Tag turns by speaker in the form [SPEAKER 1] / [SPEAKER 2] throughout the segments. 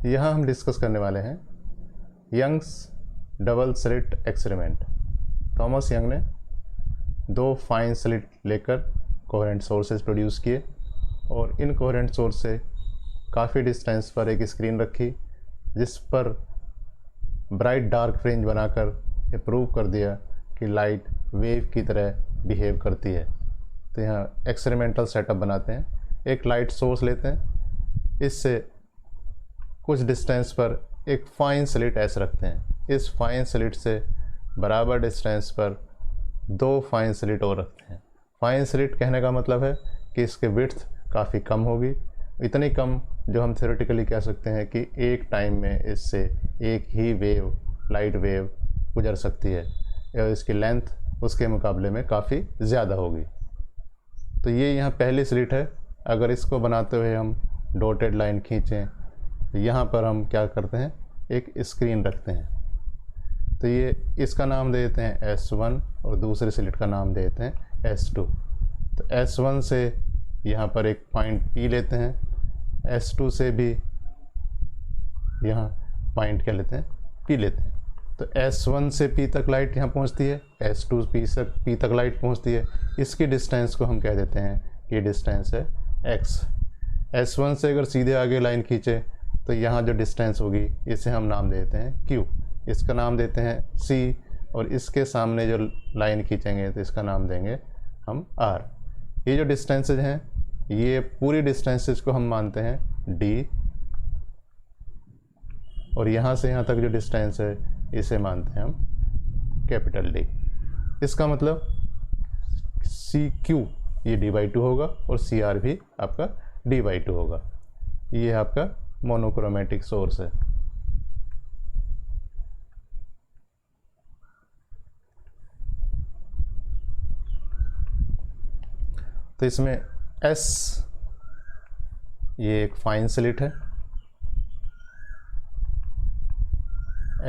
[SPEAKER 1] यहाँ हम डिस्कस करने वाले हैं Young's double slit experiment. Thomas Young ने दो फाइन स्लिट लेकर कोहेरेंट सोर्सेज प्रोड्यूस किए और इन कोहेरेंट सोर्स से काफ़ी डिस्टेंस पर एक स्क्रीन रखी जिस पर ब्राइट डार्क फ्रिंज बनाकर ये प्रूव कर दिया कि लाइट वेव की तरह बिहेव करती है। तो यहाँ एक्सपेरिमेंटल सेटअप बनाते हैं, एक लाइट सोर्स लेते हैं, इससे कुछ डिस्टेंस पर एक फाइन स्लिट एस रखते हैं, इस फाइन स्लिट से बराबर डिस्टेंस पर दो फाइन स्लिट और रखते हैं। फाइन स्लिट कहने का मतलब है कि इसके विड्थ काफ़ी कम होगी, इतनी कम जो हम थ्योरेटिकली कह सकते हैं कि एक टाइम में इससे एक ही वेव, लाइट वेव गुजर सकती है या इसकी लेंथ उसके मुकाबले में काफ़ी ज़्यादा होगी। तो ये यहाँ पहली स्लिट है। अगर इसको बनाते हुए हम डॉटेड लाइन खींचें तो यहाँ पर हम क्या करते हैं, एक स्क्रीन रखते हैं। तो ये इसका नाम दे देते हैं S1 और दूसरी स्लिट का नाम दे देते हैं S2। तो S1 से यहाँ पर एक पॉइंट P लेते हैं, S2 से भी यहाँ पॉइंट क्या लेते हैं, P लेते हैं। तो S1 से P तक लाइट यहाँ पहुँचती है, S2 P तक लाइट पहुँचती है। इसकी डिस्टेंस को हम कह देते हैं कि ये डिस्टेंस है X। S1 से अगर सीधे आगे लाइन खींचे तो यहाँ जो डिस्टेंस होगी इसे हम नाम देते हैं Q, इसका नाम देते हैं C, और इसके सामने जो लाइन खींचेंगे तो इसका नाम देंगे हम R। ये जो डिस्टेंसेज हैं ये पूरी डिस्टेंसेज को हम मानते हैं D, और यहाँ से यहाँ तक जो डिस्टेंस है इसे मानते हैं हम कैपिटल D। इसका मतलब CQ ये D/2 होगा और CR भी आपका D/2 होगा। ये आपका मोनोक्रोमेटिक सोर्स है। तो इसमें S ये एक फाइन स्लिट है,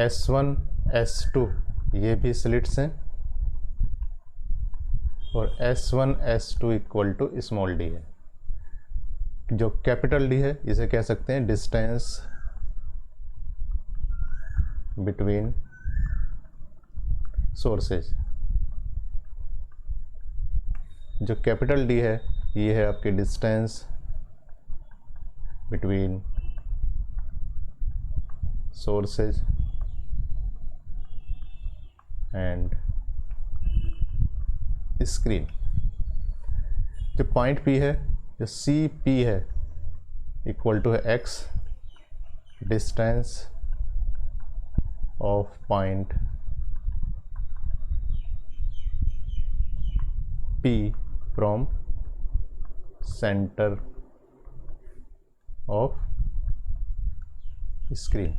[SPEAKER 1] S1 S2 ये भी स्लिट्स हैं, और S1 S2 equal to small d है। जो कैपिटल D है इसे कह सकते हैं डिस्टेंस बिटवीन सोर्सेज। जो कैपिटल D है ये है आपकी distance between sources and screen. जो पॉइंट P है, जो CP है, इक्वल टू है X distance of point P from centre of screen.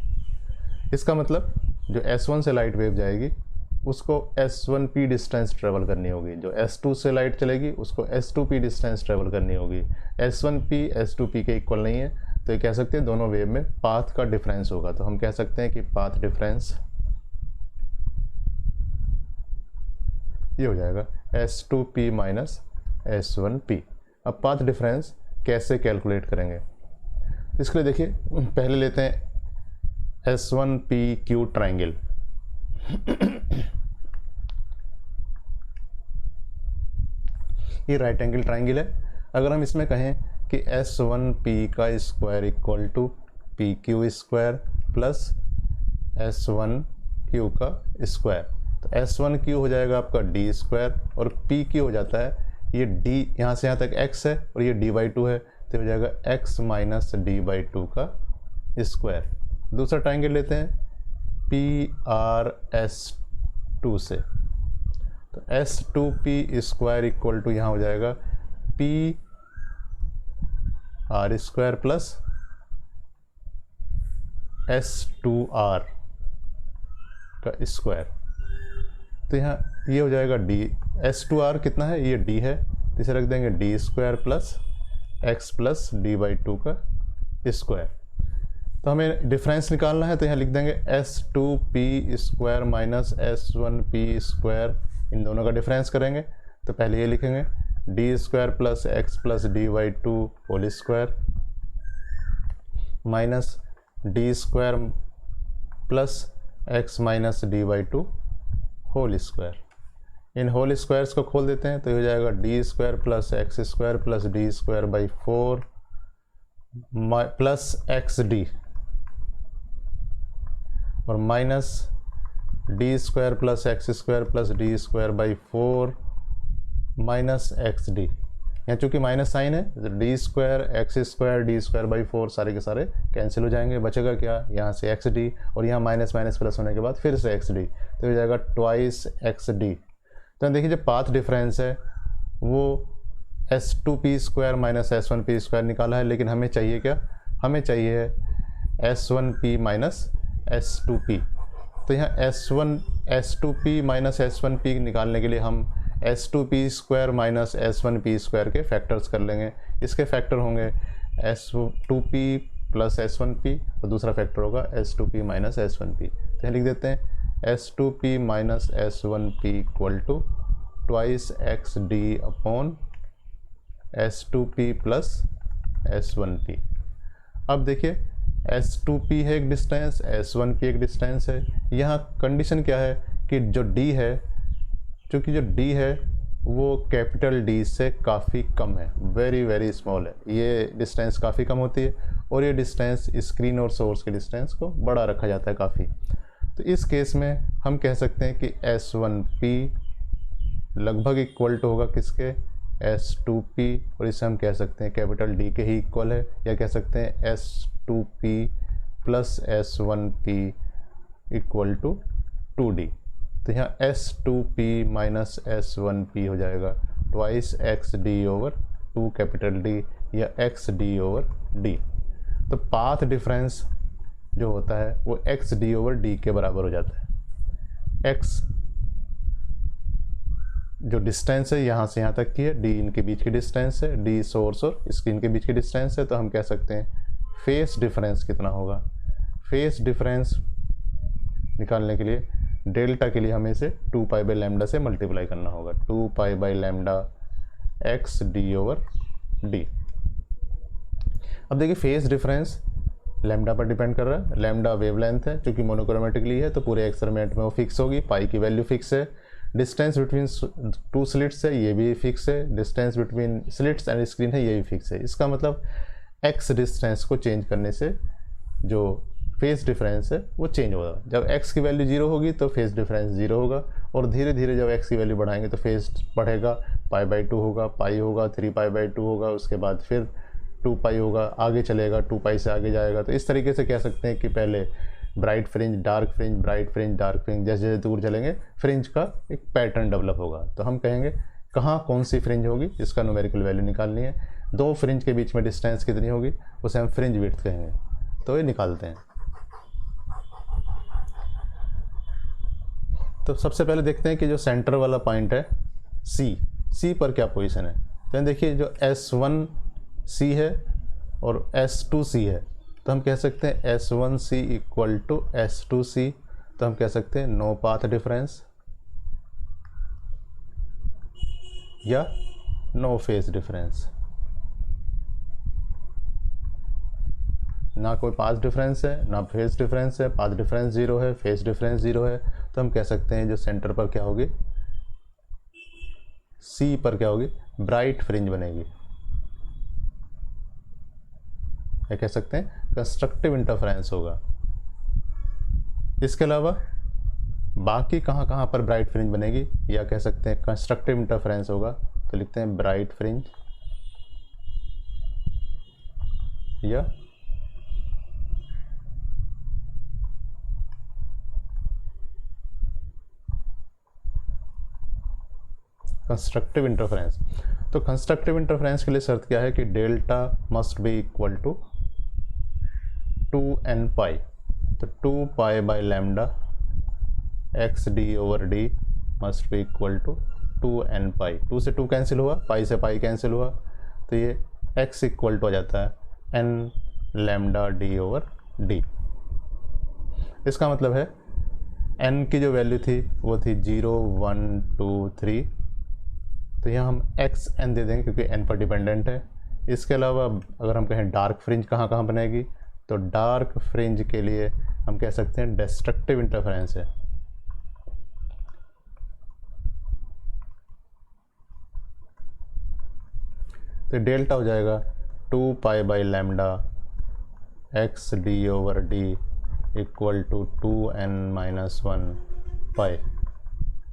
[SPEAKER 1] इसका मतलब जो S1 से लाइट वेव जाएगी उसको S1P डिस्टेंस ट्रेवल करनी होगी, जो S2 से लाइट चलेगी उसको S2P डिस्टेंस ट्रेवल करनी होगी। S1P S2P के इक्वल नहीं है, तो ये कह सकते हैं दोनों वेव में पाथ का डिफरेंस होगा। तो हम कह सकते हैं कि पाथ डिफरेंस ये हो जाएगा S2P माइनस S1P। अब पाथ डिफरेंस कैसे कैलकुलेट करेंगे, इसके लिए देखिए पहले लेते हैं S1PQ ट्राइंगल। ये राइट एंगल ट्राइंगल है। अगर हम इसमें कहें कि S1P का square equal to PQ square plus S1Q का स्क्वायर, तो S1Q हो जाएगा आपका D स्क्वायर और PQ हो जाता है ये D, यहाँ से यहाँ तक X है और ये D/2 है, तो हो जाएगा X माइनस D/2 का स्क्वायर। दूसरा ट्राइंगल लेते हैं PRS2 से, तो S2P स्क्वायर इक्वल टू यहाँ हो जाएगा PR स्क्वायर प्लस S2R का स्क्वायर। तो यहाँ ये हो जाएगा D, S2R कितना है, ये D है, तो इसे रख देंगे D square plus X plus D/2 का स्क्वायर। तो हमें डिफरेंस निकालना है, तो यहाँ लिख देंगे S2P square minus S1P square, इन दोनों का डिफरेंस करेंगे। तो पहले ये लिखेंगे D square plus X plus D/2 whole square minus d square plus x minus d by two whole square. इन होल स्क्वायर्स को खोल देते हैं तो हो जाएगा d square plus x square plus d square by 4 plus x d और minus d square plus x square plus d square by 4 minus x d. यहाँ चूँकि माइनस साइन है तो d square x square D square by 4 सारे के सारे cancel हो जाएंगे, बचेगा क्या यहाँ से एक्स डी और यहाँ माइनस माइनस प्लस होने के बाद फिर से एक्स डी, तो हो जाएगा ट्वाइस एक्स डी। तो देखिए जो पाथ डिफरेंस है वो s2p square minus s1p square निकाला है, लेकिन हमें चाहिए क्या, हमें चाहिए s1p माइनस s2p। तो यहाँ s2p माइनस s1p निकालने के लिए हम s2p square minus s1p square के फैक्टर्स कर लेंगे। इसके फैक्टर होंगे s2p प्लस s1p और दूसरा फैक्टर होगा s2p माइनस s1p। तो यहाँ लिख देते हैं s2p minus s1p equal to twice x d upon s2p plus s1p। अब देखिए s2p है एक डिस्टेंस, s1p एक डिस्टेंस है। यहाँ कंडीशन क्या है कि जो d है, क्योंकि जो d है वो कैपिटल D से काफ़ी कम है, वेरी वेरी स्मॉल है, ये डिस्टेंस काफ़ी कम होती है और ये डिस्टेंस स्क्रीन और सोर्स के डिस्टेंस को बड़ा रखा जाता है काफ़ी। तो इस केस में हम कह सकते हैं कि s1p लगभग इक्वल टू होगा किसके, s2p, और इसे हम कह सकते हैं कैपिटल D के ही इक्वल है, या कह सकते हैं s2p plus s1p equal to 2d। तो यहाँ s2p माइनस s1p हो जाएगा twice x d over 2 capital D या एक्स डी ओवर D। तो पाथ डिफरेंस जो होता है वो एक्स डी ओवर D के बराबर हो जाता है। x जो डिस्टेंस है यहाँ से यहाँ तक की है, d इनके बीच की डिस्टेंस है, d सोर्स और स्क्रीन के बीच की डिस्टेंस है। तो हम कह सकते हैं फेस डिफरेंस कितना होगा। फेस डिफरेंस निकालने के लिए डेल्टा के लिए हमें इसे 2 पाई बाई लैम्डा से मल्टीप्लाई करना होगा, 2 pi by lambda x d over d. अब देखिए फेस डिफरेंस लैम्डा पर डिपेंड कर रहा है। लैम्डा वेवलेंथ है, क्योंकि मोनोक्रोमेटिकली है तो पूरे एक्सपेरिमेंट में वो फिक्स होगी, पाई की वैल्यू फिक्स है। डिस्टेंस बिटवीन 2 स्लिट्स है, ये भी फिक्स है। Distance between slits and screen है, ये भी फिक्स है। इसका मतलब एक्स डिस्टेंस को चेंज करने से जो फेस डिफरेंस है वो चेंज होगा। जब x की वैल्यू 0 होगी तो फेस डिफरेंस 0 होगा, और धीरे धीरे जब x की वैल्यू बढ़ाएंगे तो फेस बढ़ेगा, पाई बाई 2 होगा, पाई होगा, 3 पाई बाई 2 होगा, उसके बाद फिर 2 पाई होगा, आगे चलेगा, 2 पाई से आगे जाएगा। तो इस तरीके से कह सकते हैं कि पहले bright fringe, dark fringe, bright fringe, dark fringe, जैसे जैसे दूर चलेंगे फ्रिंज का एक पैटर्न डेवलप होगा। तो हम कहेंगे कहाँ कौन सी फ्रिंज होगी, इसका न्यूमेरिकल वैल्यू निकालनी है। 2 फ्रिंज के बीच में डिस्टेंस कितनी होगी, उसे हम फ्रिंज विड्थ कहेंगे। तो ये निकालते हैं। तो सबसे पहले देखते हैं कि जो सेंटर वाला पॉइंट है C पर क्या पोजीशन है। तो देखिए जो S1C है और S2C है, तो हम कह सकते हैं S1C इक्वल टू S2C। तो हम कह सकते हैं नो पाथ डिफरेंस या नो फेस डिफरेंस। ना कोई पाथ डिफरेंस है, ना फेस डिफरेंस है, पाथ डिफरेंस 0 है, फेस डिफरेंस 0 है। तो हम कह सकते हैं जो सेंटर पर क्या होगी, C पर क्या होगी, ब्राइट फ्रिंज बनेगी, या कह सकते हैं कंस्ट्रक्टिव इंटरफेरेंस होगा। इसके अलावा बाकी कहाँ कहाँ पर ब्राइट फ्रिंज बनेगी, या कह सकते हैं कंस्ट्रक्टिव इंटरफेरेंस होगा। तो लिखते हैं ब्राइट फ्रिंज या कंस्ट्रक्टिव इंटरफेरेंस। तो कंस्ट्रक्टिव इंटरफेरेंस के लिए शर्त क्या है कि delta must be equal to 2n pi. तो 2 pi by lambda x d over d must be equal to 2n pi. 2 से 2 कैंसिल हुआ, पाई से पाई कैंसिल हुआ, तो ये x इक्वल टू हो जाता है n lambda d over D. इसका मतलब है n की जो वैल्यू थी वो थी 0, 1, 2, 3। तो यहाँ हम xn दे देंगे क्योंकि n पर डिपेंडेंट है। इसके अलावा अगर हम कहें डार्क फ्रिंज कहाँ कहाँ बनेगी, तो डार्क फ्रिंज के लिए हम कह सकते हैं डिस्ट्रक्टिव इंटरफेरेंस है। तो डेल्टा हो जाएगा 2 pi by lambda x d over d equal to 2n-1 pi.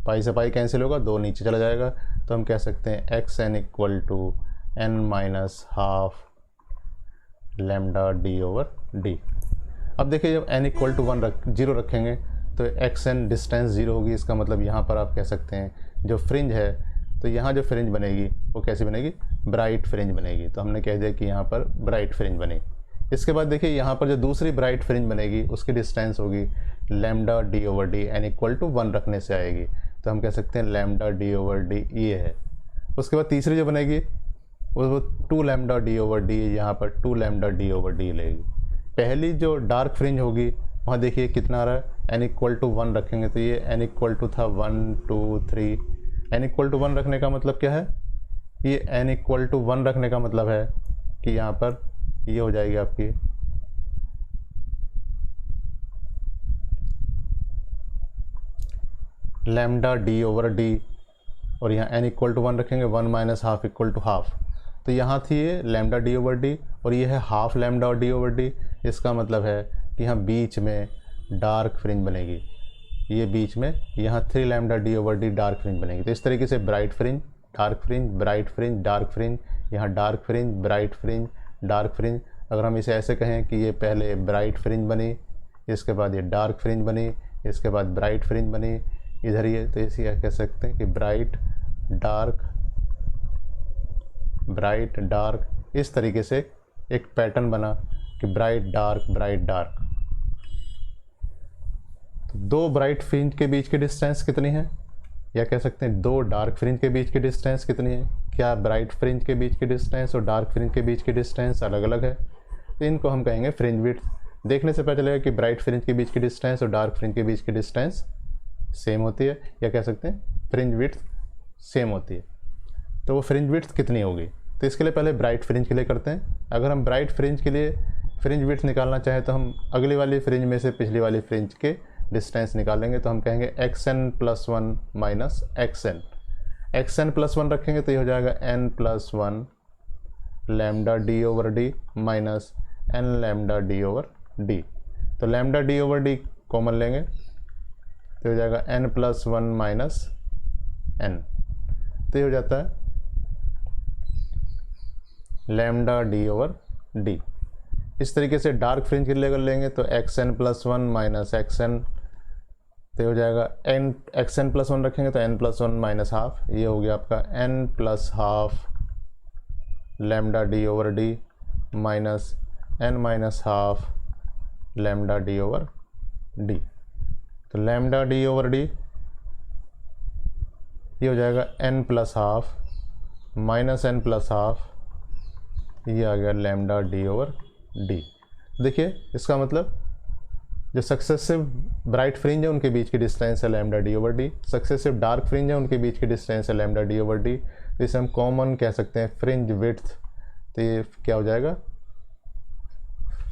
[SPEAKER 1] Pi से पाई कैंसिल होगा, 2 नीचे चला जाएगा, तो हम कह सकते हैं x n equal to n-12 lambda d over d. अब देखिए जब n इक्वल टू 0 रखेंगे तो एक्स एन डिस्टेंस 0 होगी। इसका मतलब यहाँ पर आप कह सकते हैं जो फ्रिंज है, तो यहाँ जो फ्रिंज बनेगी वो कैसी बनेगी, ब्राइट फ्रिंज बनेगी। तो हमने कह दिया कि यहाँ पर ब्राइट फ्रिंज बने। इसके बाद देखिए यहाँ पर जो दूसरी ब्राइट फ्रिंज बनेगी उसकी डिस्टेंस होगी lambda d over d, n equal to 1 रखने से आएगी, तो हम कह सकते हैं लैम्डा डी ओवर डी ये है। उसके बाद तीसरी जो बनेगी वो 2 लैम्डा डी ओवर डी, यहाँ पर 2 लैम्डा डी ओवर डी लेगी। पहली जो डार्क फ्रिंज होगी वहाँ देखिए कितना आ रहा है, n इक्वल टू 1 रखेंगे तो ये n इक्वल टू था 1 2 3। n इक्वल टू 1 रखने का मतलब क्या है, ये n इक्वल टू 1 रखने का मतलब है कि यहाँ पर ये हो जाएगी आपकी लैम्डा डी ओवर डी, और यहाँ n इक्वल टू 1 रखेंगे 1-12 इक्वल टू हाफ। तो यहाँ थी ये लैम्डा डी ओवर डी और ये है half lambda d over D. इसका मतलब है कि यहाँ बीच में डार्क फ्रिंज बनेगी, ये बीच में यहाँ 3 lambda d over d dark fringe बनेगी। तो इस तरीके से bright fringe, dark fringe, bright fringe, dark fringe, यहाँ dark fringe, bright fringe, dark fringe. अगर हम इसे ऐसे कहें कि ये पहले ब्राइट फ्रिंज बनी, इसके बाद ये डार्क फ्रिंज बनी, इसके बाद ब्राइट फ्रिंज बनी, इधर ये, तो इसे क्या कह सकते हैं कि ब्राइट डार्क, ब्राइट डार्क, इस तरीके से एक पैटर्न बना कि ब्राइट डार्क, ब्राइट डार्क। तो 2 ब्राइट फ्रिंज के बीच की डिस्टेंस कितनी है, या कह सकते हैं 2 डार्क फ्रिंज के बीच की डिस्टेंस कितनी है। क्या ब्राइट फ्रिंज के बीच की डिस्टेंस और डार्क फ्रिंज के बीच की डिस्टेंस अलग अलग है, तो इनको हम कहेंगे फ्रिंज विड्थ। देखने से पता चलेगा कि ब्राइट फ्रिंज के बीच की डिस्टेंस और डार्क फ्रिंज के बीच की डिस्टेंस सेम होती है, या कह सकते हैं फ्रिंज विड्थ सेम होती है। तो वो फ्रिंज विड्थ कितनी होगी, तो इसके लिए पहले ब्राइट फ्रिंज के लिए करते हैं। अगर हम ब्राइट फ्रिंज के लिए फ्रिंज विड्थ निकालना चाहें तो हम अगली वाली फ्रिंज में से पिछली वाली फ्रिंज के डिस्टेंस निकालेंगे। तो हम कहेंगे xn+1 माइनस xn। xn+1 रखेंगे तो ये हो जाएगा n+1 lambda d over d minus n lambda d over d. तो lambda d over d common लेंगे तो हो जाएगा n+1 माइनस n, तो ये हो जाता है लैम्डा डी ओवर डी। इस तरीके से डार्क फ्रिंज के लिए अगर लेंगे तो xn+1 माइनस xn, तो हो जाएगा xn+1 रखेंगे तो n+1 माइनस हाफ, ये हो गया आपका n+12 lambda d over d minus n-12 lambda d over d. तो लैम्डा डी ओवर डी ये हो जाएगा n+12 माइनस n+12, ये आ गया लैम्डा डी ओवर डी। देखिए इसका मतलब जो सक्सेसिव ब्राइट फ्रिंज है उनके बीच की डिस्टेंस है lambda d over D, successive dark fringe है उनके बीच की डिस्टेंस है लैम्डा डी ओवर डी। तो इसे हम कॉमन कह सकते हैं फ्रिंज विड्थ। तो ये क्या हो जाएगा,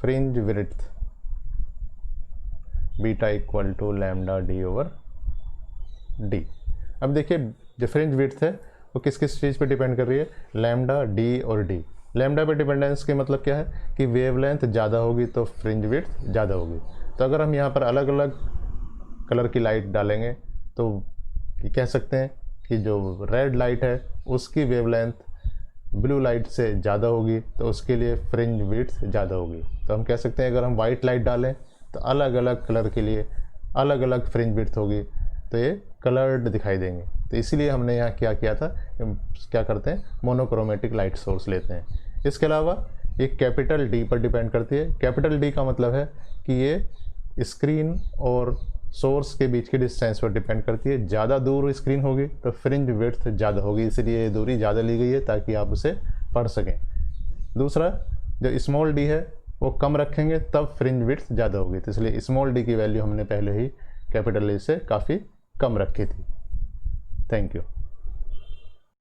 [SPEAKER 1] fringe width beta equal to lambda d over d. अब देखिए जो फ्रिंज विड्थ है वो किस किस चीज़ पे डिपेंड कर रही है, लैम्डा, डी और डी। लैम्डा पे डिपेंडेंस के मतलब क्या है कि वेवलेंथ ज़्यादा होगी तो फ्रिंज विड्थ ज़्यादा होगी। तो अगर हम यहाँ पर अलग अलग कलर की लाइट डालेंगे तो कह सकते हैं कि जो रेड लाइट है उसकी वेवलेंथ ब्लू लाइट से ज़्यादा होगी, तो उसके लिए फ्रिंज विड्थ ज़्यादा होगी। तो हम कह सकते हैं अगर हम वाइट लाइट डालें तो अलग अलग कलर के लिए अलग अलग फ्रिंज विड्थ होगी, तो ये कलर्ड दिखाई देंगे। तो इसीलिए हमने यहाँ क्या किया था, क्या करते हैं मोनोक्रोमेटिक लाइट सोर्स लेते हैं। इसके अलावा ये कैपिटल डी पर डिपेंड करती है। कैपिटल डी का मतलब है कि ये स्क्रीन और सोर्स के बीच की डिस्टेंस पर डिपेंड करती है। ज़्यादा दूर स्क्रीन होगी तो फ्रिंज विड्थ ज़्यादा होगी, इसलिए ये दूरी ज़्यादा ली गई है ताकि आप उसे पढ़ सकें। दूसरा जो स्मॉल डी है वो कम रखेंगे तब फ्रिंज विड्थ ज़्यादा होगी, तो इसलिए स्मॉल डी की वैल्यू हमने पहले ही कैपिटल डी से काफ़ी कम रखी थी। Thank you.